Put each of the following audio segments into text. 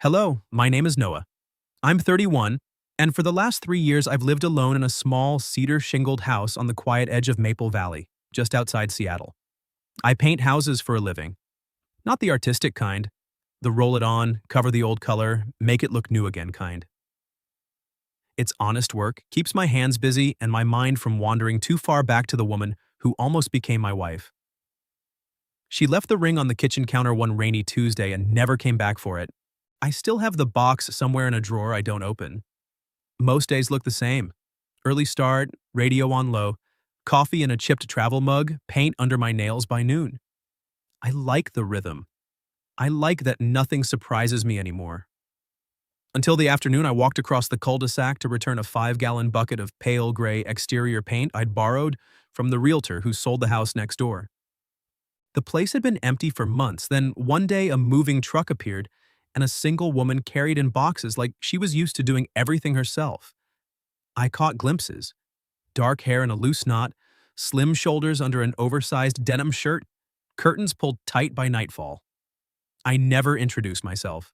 Hello, my name is Noah. I'm 31, and for the last 3 years I've lived alone in a small cedar-shingled house on the quiet edge of Maple Valley, just outside Seattle. I paint houses for a living. Not the artistic kind, the roll it on, cover the old color, make it look new again kind. It's honest work, keeps my hands busy and my mind from wandering too far back to the woman who almost became my wife. She left the ring on the kitchen counter one rainy Tuesday and never came back for it. I still have the box somewhere in a drawer I don't open. Most days look the same. Early start, radio on low, coffee in a chipped travel mug, paint under my nails by noon. I like the rhythm. I like that nothing surprises me anymore. Until the afternoon, I walked across the cul-de-sac to return a 5-gallon bucket of pale gray exterior paint I'd borrowed from the realtor who sold the house next door. The place had been empty for months, then one day a moving truck appeared and a single woman carried in boxes like she was used to doing everything herself. I caught glimpses. Dark hair in a loose knot, slim shoulders under an oversized denim shirt, curtains pulled tight by nightfall. I never introduce myself.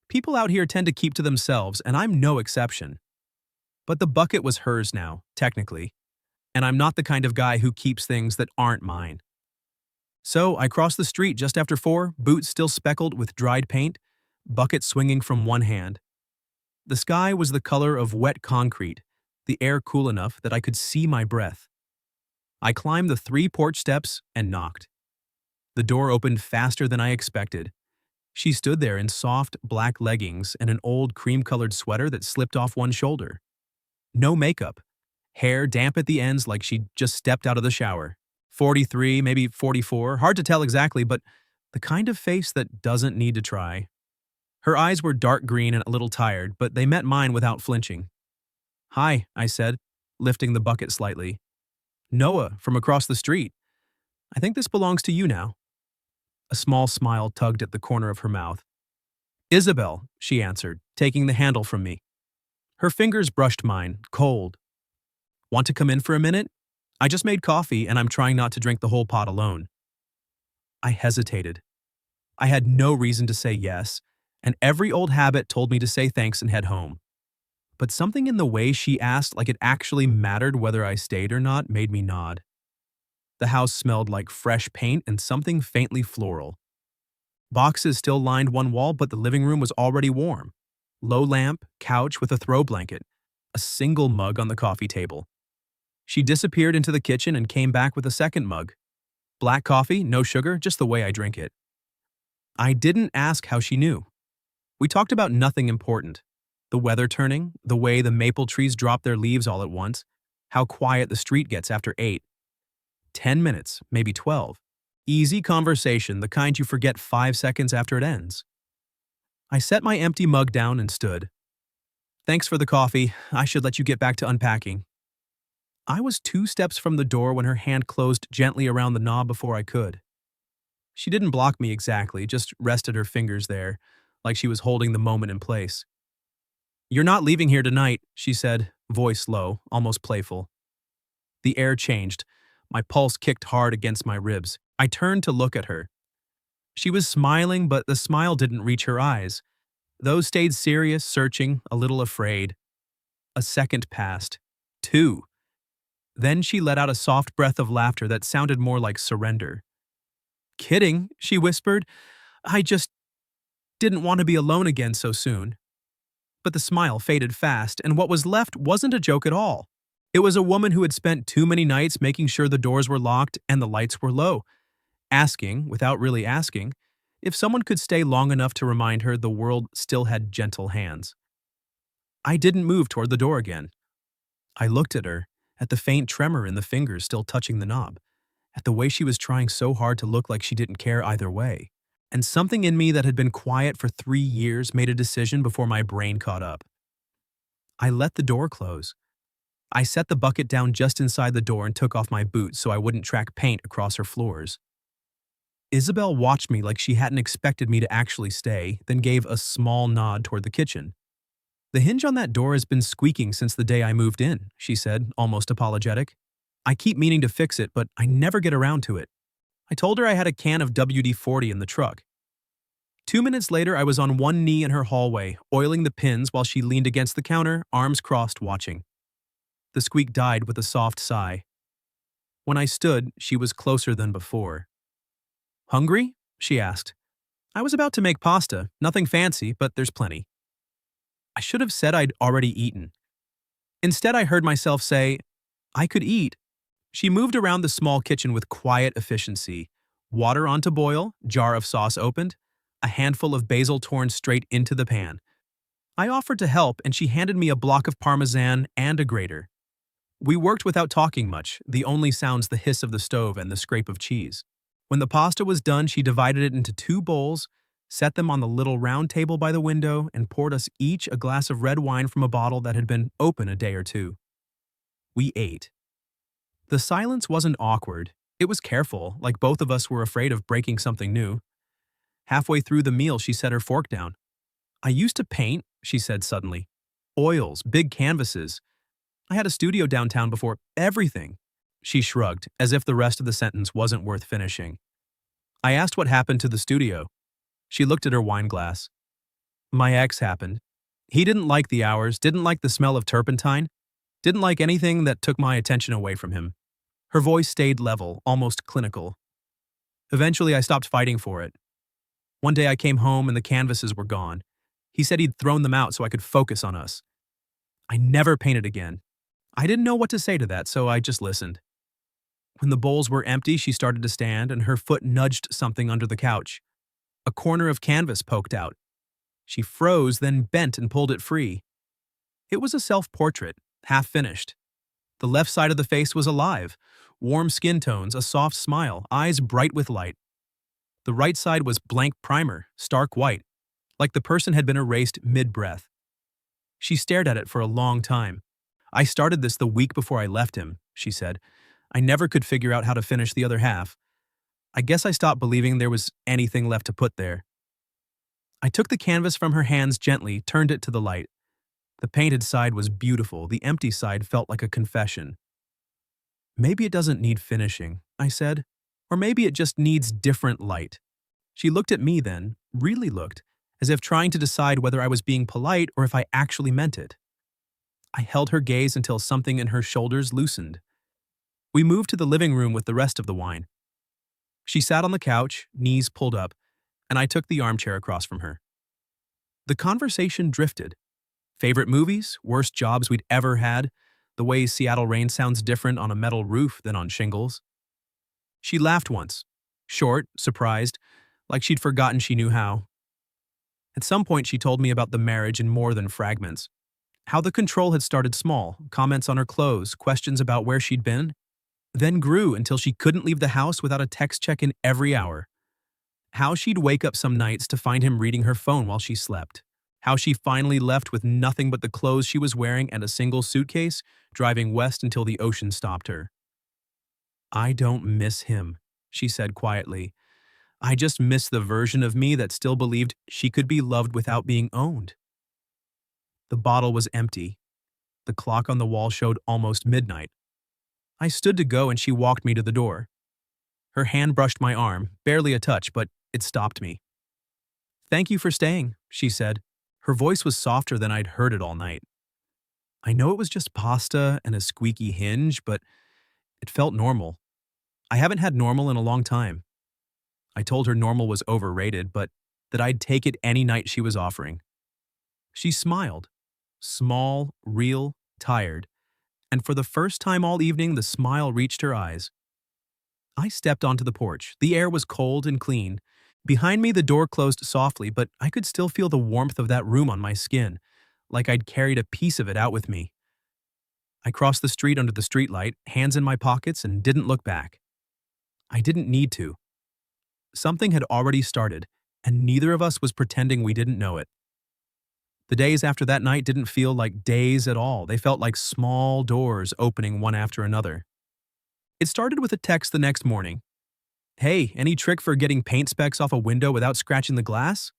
People out here tend to keep to themselves, and I'm no exception. But the bucket was hers now, technically, and I'm not the kind of guy who keeps things that aren't mine. So I crossed the street just after 4, boots still speckled with dried paint, bucket swinging from one hand. The sky was the color of wet concrete, the air cool enough that I could see my breath. I climbed the 3 porch steps and knocked. The door opened faster than I expected. She stood there in soft black leggings and an old cream-colored sweater that slipped off one shoulder. No makeup. Hair damp at the ends like she'd just stepped out of the shower. 43, maybe 44, hard to tell exactly, but the kind of face that doesn't need to try. Her eyes were dark green and a little tired, but they met mine without flinching. "Hi," I said, lifting the bucket slightly. "Noah, from across the street. I think this belongs to you now." A small smile tugged at the corner of her mouth. "Isabel," she answered, taking the handle from me. Her fingers brushed mine, cold. "Want to come in for a minute? I just made coffee and I'm trying not to drink the whole pot alone." I hesitated. I had no reason to say yes, and every old habit told me to say thanks and head home. But something in the way she asked like it actually mattered whether I stayed or not made me nod. The house smelled like fresh paint and something faintly floral. Boxes still lined one wall, but the living room was already warm. Low lamp, couch with a throw blanket, a single mug on the coffee table. She disappeared into the kitchen and came back with a second mug. Black coffee, no sugar, just the way I drink it. I didn't ask how she knew. We talked about nothing important. The weather turning, the way the maple trees drop their leaves all at once, how quiet the street gets after 8. 10 minutes, maybe 12. Easy conversation, the kind you forget 5 seconds after it ends. I set my empty mug down and stood. "Thanks for the coffee. I should let you get back to unpacking." I was 2 steps from the door when her hand closed gently around the knob before I could. She didn't block me exactly, just rested her fingers there, like she was holding the moment in place. "You're not leaving here tonight," she said, voice low, almost playful. The air changed. My pulse kicked hard against my ribs. I turned to look at her. She was smiling, but the smile didn't reach her eyes. Those stayed serious, searching, a little afraid. A second passed. 2. Then she let out a soft breath of laughter that sounded more like surrender. "Kidding," she whispered. "I just didn't want to be alone again so soon." But the smile faded fast, and what was left wasn't a joke at all. It was a woman who had spent too many nights making sure the doors were locked and the lights were low, asking, without really asking, if someone could stay long enough to remind her the world still had gentle hands. I didn't move toward the door again. I looked at her, at the faint tremor in the fingers still touching the knob, at the way she was trying so hard to look like she didn't care either way. And something in me that had been quiet for 3 years made a decision before my brain caught up. I let the door close. I set the bucket down just inside the door and took off my boots so I wouldn't track paint across her floors. Isabel watched me like she hadn't expected me to actually stay, then gave a small nod toward the kitchen. "The hinge on that door has been squeaking since the day I moved in," she said, almost apologetic. "I keep meaning to fix it, but I never get around to it." I told her I had a can of WD-40 in the truck. 2 minutes later, I was on one knee in her hallway, oiling the pins while she leaned against the counter, arms crossed, watching. The squeak died with a soft sigh. When I stood, she was closer than before. "Hungry?" she asked. "I was about to make pasta, nothing fancy, but there's plenty." I should have said I'd already eaten. Instead, I heard myself say, "I could eat." She moved around the small kitchen with quiet efficiency. Water on to boil, jar of sauce opened, a handful of basil torn straight into the pan. I offered to help, and she handed me a block of Parmesan and a grater. We worked without talking much, the only sounds the hiss of the stove and the scrape of cheese. When the pasta was done, she divided it into 2 bowls, set them on the little round table by the window, and poured us each a glass of red wine from a bottle that had been open a day or two. We ate. The silence wasn't awkward. It was careful, like both of us were afraid of breaking something new. Halfway through the meal, she set her fork down. "I used to paint," she said suddenly. "Oils, big canvases. I had a studio downtown before everything." She shrugged, as if the rest of the sentence wasn't worth finishing. I asked what happened to the studio. She looked at her wine glass. "My ex happened. He didn't like the hours, didn't like the smell of turpentine, didn't like anything that took my attention away from him." Her voice stayed level, almost clinical. "Eventually, I stopped fighting for it. One day I came home and the canvases were gone. He said he'd thrown them out so I could focus on us. I never painted again. I didn't know what to say to that, so I just listened." When the bowls were empty, she started to stand, and her foot nudged something under the couch. A corner of canvas poked out. She froze, then bent and pulled it free. It was a self-portrait, half-finished. The left side of the face was alive, warm skin tones, a soft smile, eyes bright with light. The right side was blank primer, stark white, like the person had been erased mid-breath. She stared at it for a long time. "I started this the week before I left him," she said. "I never could figure out how to finish the other half. I guess I stopped believing there was anything left to put there." I took the canvas from her hands gently, turned it to the light. The painted side was beautiful, the empty side felt like a confession. "Maybe it doesn't need finishing," I said. "Or maybe it just needs different light." She looked at me then, really looked, as if trying to decide whether I was being polite or if I actually meant it. I held her gaze until something in her shoulders loosened. We moved to the living room with the rest of the wine. She sat on the couch, knees pulled up, and I took the armchair across from her. The conversation drifted. Favorite movies, worst jobs we'd ever had, the way Seattle rain sounds different on a metal roof than on shingles. She laughed once, short, surprised, like she'd forgotten she knew how. At some point she told me about the marriage in more than fragments. How the control had started small, comments on her clothes, questions about where she'd been, then grew until she couldn't leave the house without a text check-in every hour. How she'd wake up some nights to find him reading her phone while she slept. How she finally left with nothing but the clothes she was wearing and a single suitcase, driving west until the ocean stopped her. "I don't miss him," she said quietly. "I just miss the version of me that still believed she could be loved without being owned." The bottle was empty. The clock on the wall showed almost midnight. I stood to go and she walked me to the door. Her hand brushed my arm, barely a touch, but it stopped me. "Thank you for staying," she said. Her voice was softer than I'd heard it all night. I know it was just pasta and a squeaky hinge, but it felt normal. I haven't had normal in a long time. I told her normal was overrated, but that I'd take it any night she was offering. She smiled. Small, real, tired. And for the first time all evening, the smile reached her eyes. I stepped onto the porch. The air was cold and clean. Behind me, the door closed softly, but I could still feel the warmth of that room on my skin, like I'd carried a piece of it out with me. I crossed the street under the streetlight, hands in my pockets, and didn't look back. I didn't need to. Something had already started, and neither of us was pretending we didn't know it. The days after that night didn't feel like days at all. They felt like small doors opening one after another. It started with a text the next morning. "Hey, any trick for getting paint specks off a window without scratching the glass?"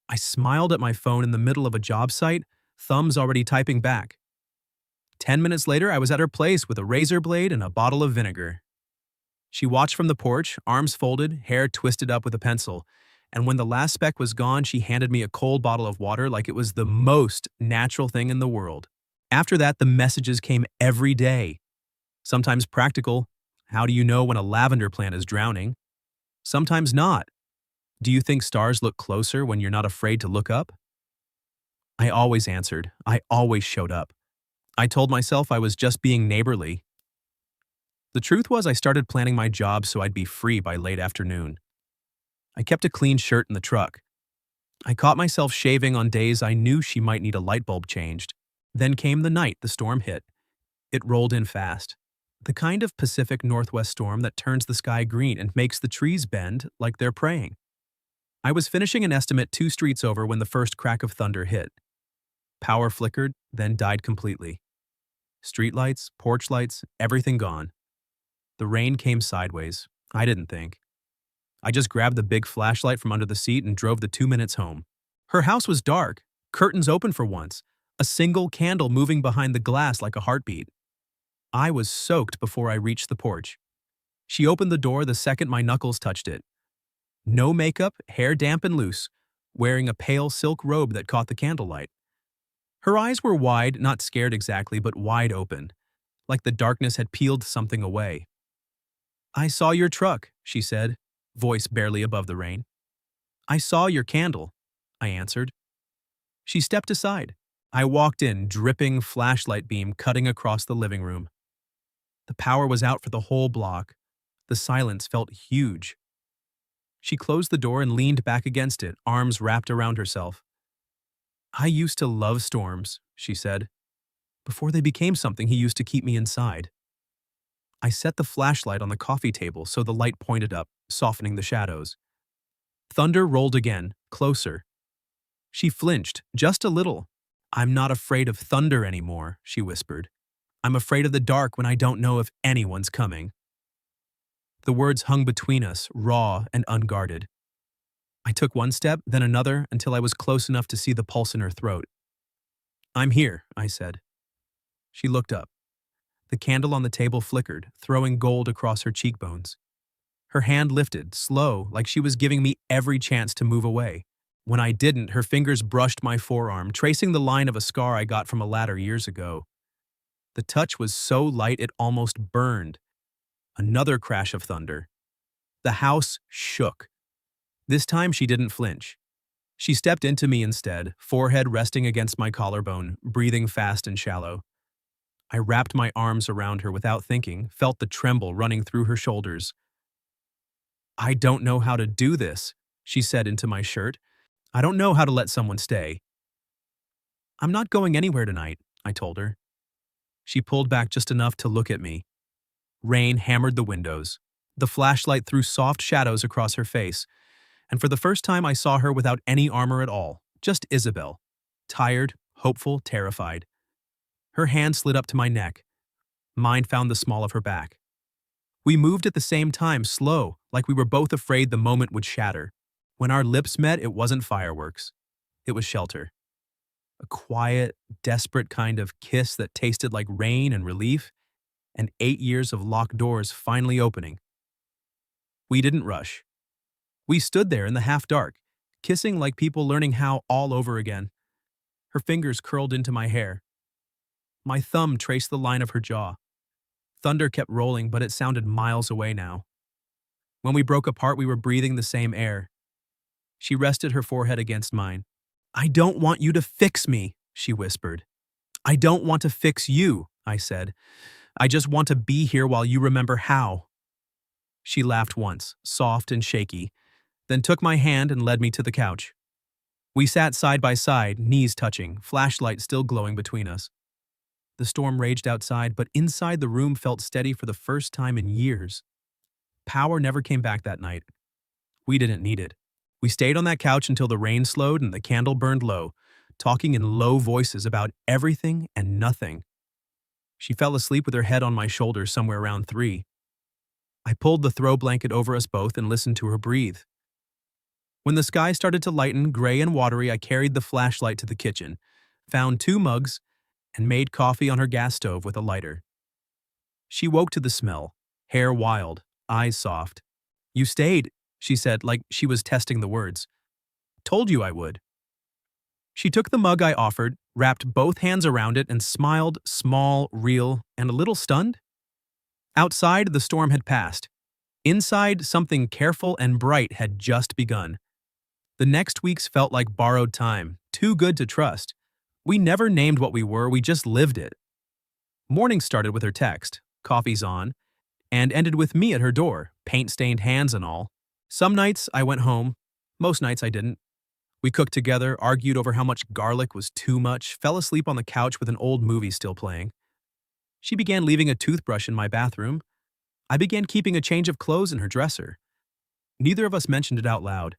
I smiled at my phone in the middle of a job site, thumbs already typing back. 10 minutes later, I was at her place with a razor blade and a bottle of vinegar. She watched from the porch, arms folded, hair twisted up with a pencil, And when the last speck was gone, she handed me a cold bottle of water like it was the most natural thing in the world. After that, the messages came every day. Sometimes practical. How do you know when a lavender plant is drowning? Sometimes not. Do you think stars look closer when you're not afraid to look up? I always answered. I always showed up. I told myself I was just being neighborly. The truth was I started planning my job so I'd be free by late afternoon. I kept a clean shirt in the truck. I caught myself shaving on days I knew she might need a light bulb changed. Then came the night the storm hit. It rolled in fast. The kind of Pacific Northwest storm that turns the sky green and makes the trees bend like they're praying. I was finishing an estimate 2 streets over when the first crack of thunder hit. Power flickered, then died completely. Streetlights, porch lights, everything gone. The rain came sideways. I didn't think. I just grabbed the big flashlight from under the seat and drove the 2 minutes home. Her house was dark, curtains open for once, a single candle moving behind the glass like a heartbeat. I was soaked before I reached the porch. She opened the door the second my knuckles touched it. No makeup, hair damp and loose, wearing a pale silk robe that caught the candlelight. Her eyes were wide, not scared exactly, but wide open, like the darkness had peeled something away. "I saw your truck," she said, voice barely above the rain. "I saw your candle," I answered. She stepped aside. I walked in, dripping flashlight beam cutting across the living room. The power was out for the whole block. The silence felt huge. She closed the door and leaned back against it, arms wrapped around herself. "I used to love storms," she said, "before they became something he used to keep me inside." I set the flashlight on the coffee table so the light pointed up, softening the shadows. Thunder rolled again, closer. She flinched, just a little. "I'm not afraid of thunder anymore," she whispered. "I'm afraid of the dark when I don't know if anyone's coming." The words hung between us, raw and unguarded. I took one step, then another, until I was close enough to see the pulse in her throat. "I'm here," I said. She looked up. The candle on the table flickered, throwing gold across her cheekbones. Her hand lifted, slow, like she was giving me every chance to move away. When I didn't, her fingers brushed my forearm, tracing the line of a scar I got from a ladder years ago. The touch was so light it almost burned. Another crash of thunder. The house shook. This time she didn't flinch. She stepped into me instead, forehead resting against my collarbone, breathing fast and shallow. I wrapped my arms around her without thinking, felt the tremble running through her shoulders. "I don't know how to do this," she said into my shirt. "I don't know how to let someone stay." "I'm not going anywhere tonight," I told her. She pulled back just enough to look at me. Rain hammered the windows. The flashlight threw soft shadows across her face, and for the first time I saw her without any armor at all, just Isabel. Tired, hopeful, terrified. Her hand slid up to my neck. Mine found the small of her back. We moved at the same time, slow, like we were both afraid the moment would shatter. When our lips met, it wasn't fireworks. It was shelter. A quiet, desperate kind of kiss that tasted like rain and relief, and 8 years of locked doors finally opening. We didn't rush. We stood there in the half-dark, kissing like people learning how all over again. Her fingers curled into my hair. My thumb traced the line of her jaw. Thunder kept rolling, but it sounded miles away now. When we broke apart, we were breathing the same air. She rested her forehead against mine. "I don't want you to fix me," she whispered. "I don't want to fix you," I said. "I just want to be here while you remember how." She laughed once, soft and shaky, then took my hand and led me to the couch. We sat side by side, knees touching, flashlight still glowing between us. The storm raged outside, but inside the room felt steady for the first time in years. Power never came back that night. We didn't need it. We stayed on that couch until the rain slowed and the candle burned low, talking in low voices about everything and nothing. She fell asleep with her head on my shoulder somewhere around 3. I pulled the throw blanket over us both and listened to her breathe. When the sky started to lighten, gray and watery, I carried the flashlight to the kitchen, found 2 mugs, and made coffee on her gas stove with a lighter. She woke to the smell, hair wild, eyes soft. "You stayed," she said, like she was testing the words. Told you I would. She took the mug I offered, wrapped both hands around it, and smiled, small, real, and a little stunned. Outside, the storm had passed. Inside, something careful and bright had just begun. The next weeks felt like borrowed time, too good to trust. We never named what we were, we just lived it. Morning started with her text, coffee's on, and ended with me at her door, paint-stained hands and all. Some nights I went home, most nights I didn't. We cooked together, argued over how much garlic was too much, fell asleep on the couch with an old movie still playing. She began leaving a toothbrush in my bathroom. I began keeping a change of clothes in her dresser. Neither of us mentioned it out loud.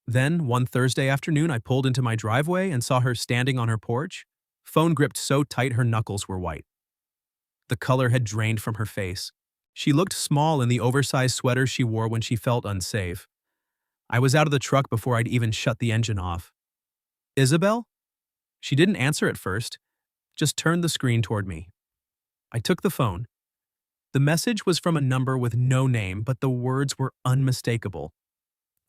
Then, one Thursday afternoon, I pulled into my driveway and saw her standing on her porch, phone gripped so tight her knuckles were white. The color had drained from her face. She looked small in the oversized sweater she wore when she felt unsafe. I was out of the truck before I'd even shut the engine off. Isabel? She didn't answer at first, just turned the screen toward me. I took the phone. The message was from a number with no name, but the words were unmistakable.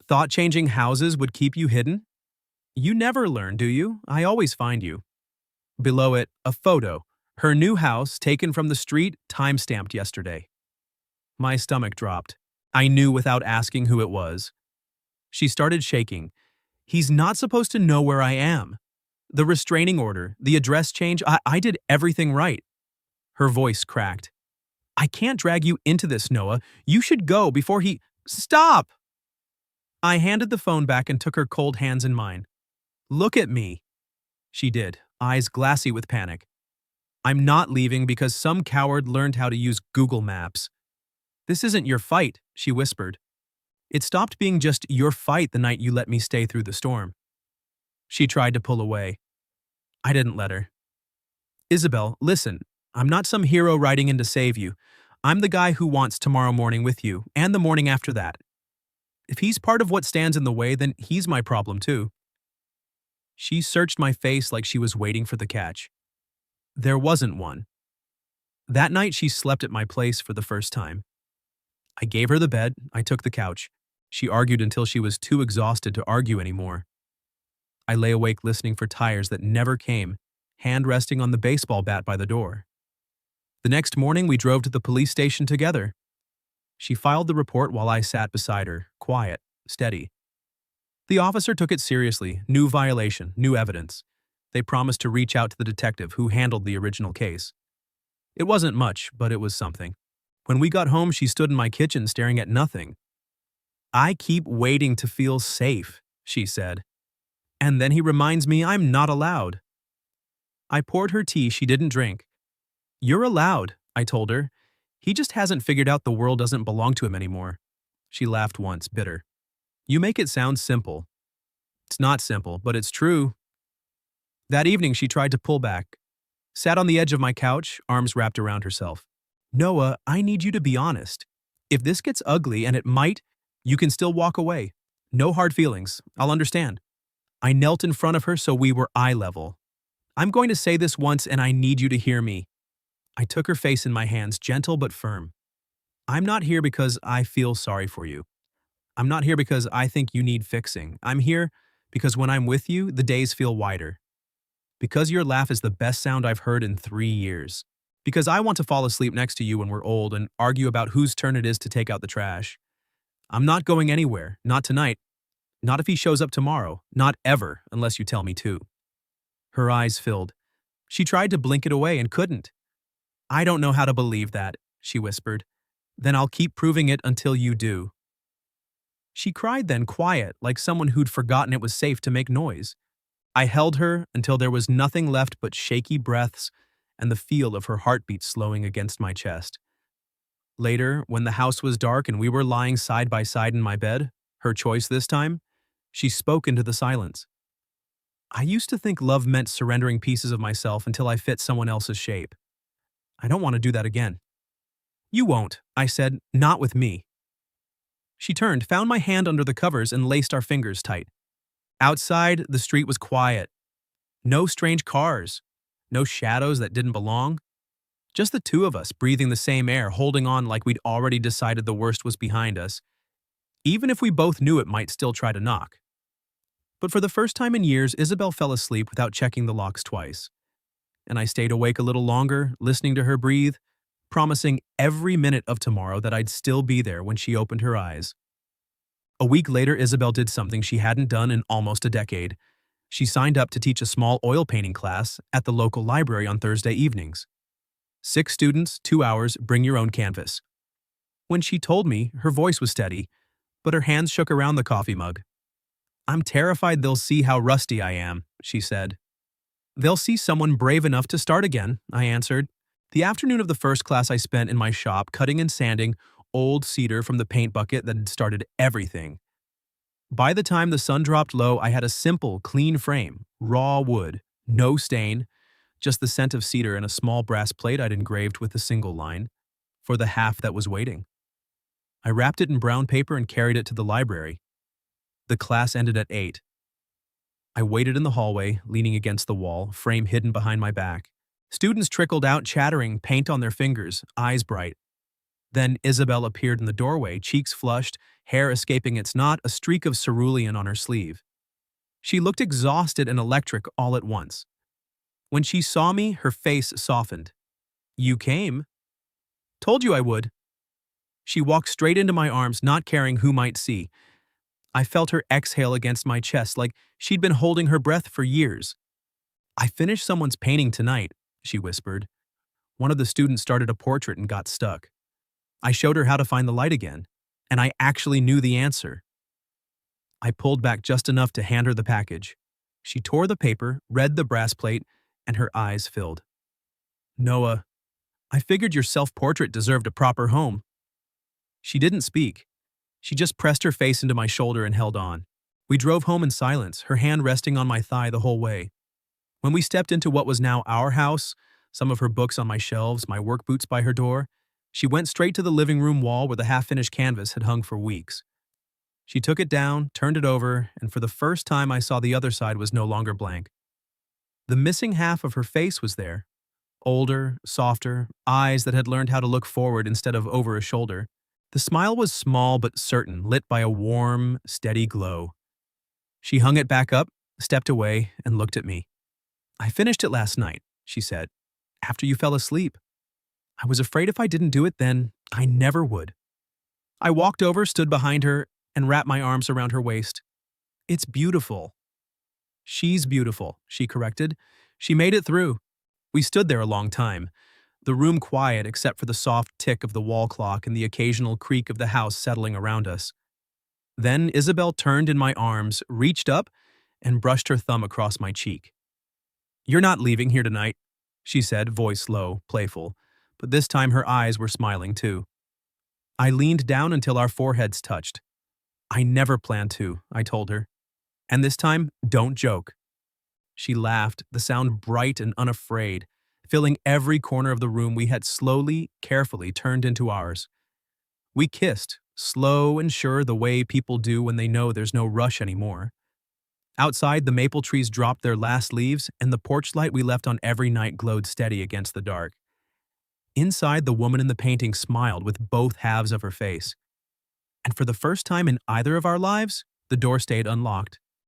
Thought-changing houses would keep you hidden? You never learn, do you? I always find you. Below it, a photo. Her new house, taken from the street, time-stamped yesterday. My stomach dropped. I knew without asking who it was. She started shaking. He's not supposed to know where I am. The restraining order, the address change, I did everything right. Her voice cracked. I can't drag you into this, Noah. You should go before he… Stop! I handed the phone back and took her cold hands in mine. Look at me. She did, eyes glassy with panic. I'm not leaving because some coward learned how to use Google Maps. This isn't your fight, she whispered. It stopped being just your fight the night you let me stay through the storm. She tried to pull away. I didn't let her. Isabel, listen, I'm not some hero riding in to save you. I'm the guy who wants tomorrow morning with you, and the morning after that. If he's part of what stands in the way, then he's my problem too. She searched my face like she was waiting for the catch. There wasn't one. That night she slept at my place for the first time. I gave her the bed, I took the couch. She argued until she was too exhausted to argue anymore. I lay awake listening for tires that never came, hand resting on the baseball bat by the door. The next morning we drove to the police station together. She filed the report while I sat beside her, quiet, steady. The officer took it seriously, new violation, new evidence. They promised to reach out to the detective who handled the original case. It wasn't much, but it was something. When we got home, she stood in my kitchen staring at nothing. I keep waiting to feel safe, she said. And then he reminds me I'm not allowed. I poured her tea she didn't drink. You're allowed, I told her. He just hasn't figured out the world doesn't belong to him anymore. She laughed once, bitter. You make it sound simple. It's not simple, but it's true. That evening she tried to pull back. Sat on the edge of my couch, arms wrapped around herself. Noah, I need you to be honest. If this gets ugly, and it might, you can still walk away. No hard feelings. I'll understand. I knelt in front of her so we were eye level. I'm going to say this once and I need you to hear me. I took her face in my hands, gentle but firm. I'm not here because I feel sorry for you. I'm not here because I think you need fixing. I'm here because when I'm with you, the days feel wider. Because your laugh is the best sound I've heard in 3 years. Because I want to fall asleep next to you when we're old and argue about whose turn it is to take out the trash. I'm not going anywhere, not tonight. Not if he shows up tomorrow, not ever, unless you tell me to. Her eyes filled. She tried to blink it away and couldn't. I don't know how to believe that, she whispered. Then I'll keep proving it until you do. She cried then, quiet, like someone who'd forgotten it was safe to make noise. I held her until there was nothing left but shaky breaths and the feel of her heartbeat slowing against my chest. Later, when the house was dark and we were lying side by side in my bed, her choice this time, she spoke into the silence. I used to think love meant surrendering pieces of myself until I fit someone else's shape. I don't want to do that again. You won't, I said, not with me. She turned, found my hand under the covers, and laced our fingers tight. Outside, the street was quiet. No strange cars. No shadows that didn't belong. Just the two of us breathing the same air, holding on like we'd already decided the worst was behind us. even if we both knew it might still try to knock. But for the first time in years, Isabel fell asleep without checking the locks twice. And I stayed awake a little longer, listening to her breathe, promising every minute of tomorrow that I'd still be there when she opened her eyes. A week later, Isabel did something she hadn't done in almost a decade. She signed up to teach a small oil painting class at the local library on Thursday evenings. 6 students, 2 hours, bring your own canvas. When she told me, her voice was steady, but her hands shook around the coffee mug. "I'm terrified they'll see how rusty I am," she said. "They'll see someone brave enough to start again," I answered. The afternoon of the first class I spent in my shop cutting and sanding old cedar from the paint bucket that had started everything. By the time the sun dropped low, I had a simple, clean frame, raw wood, no stain, just the scent of cedar and a small brass plate I'd engraved with a single line, "For the half that was waiting." I wrapped it in brown paper and carried it to the library. The class ended at 8. I waited in the hallway, leaning against the wall, frame hidden behind my back. Students trickled out chattering, paint on their fingers, eyes bright. Then Isabel appeared in the doorway, cheeks flushed, hair escaping its knot, a streak of cerulean on her sleeve. She looked exhausted and electric all at once. When she saw me, her face softened. "You came." "Told you I would." She walked straight into my arms, not caring who might see. I felt her exhale against my chest like she'd been holding her breath for years. "I finished someone's painting tonight," she whispered. "One of the students started a portrait and got stuck. I showed her how to find the light again, and I actually knew the answer." I pulled back just enough to hand her the package. She tore the paper, read the brass plate, and her eyes filled. "Noah, I figured your self-portrait deserved a proper home." She didn't speak. She just pressed her face into my shoulder and held on. We drove home in silence, her hand resting on my thigh the whole way. When we stepped into what was now our house, some of her books on my shelves, my work boots by her door, she went straight to the living room wall where the half-finished canvas had hung for weeks. She took it down, turned it over, and for the first time I saw the other side was no longer blank. The missing half of her face was there. Older, softer, eyes that had learned how to look forward instead of over a shoulder. The smile was small but certain, lit by a warm, steady glow. She hung it back up, stepped away, and looked at me. "I finished it last night," she said, "after you fell asleep. I was afraid if I didn't do it then, I never would." I walked over, stood behind her, and wrapped my arms around her waist. "It's beautiful." "She's beautiful," she corrected. "She made it through." We stood there a long time, the room quiet except for the soft tick of the wall clock and the occasional creak of the house settling around us. Then Isabel turned in my arms, reached up, and brushed her thumb across my cheek. "You're not leaving here tonight," she said, voice low, playful, but this time her eyes were smiling too. I leaned down until our foreheads touched. "I never planned to," I told her. "And this time, don't joke." She laughed, the sound bright and unafraid, filling every corner of the room we had slowly, carefully turned into ours. We kissed, slow and sure the way people do when they know there's no rush anymore. Outside, the maple trees dropped their last leaves, and the porch light we left on every night glowed steady against the dark. Inside, the woman in the painting smiled with both halves of her face. And for the first time in either of our lives, the door stayed unlocked.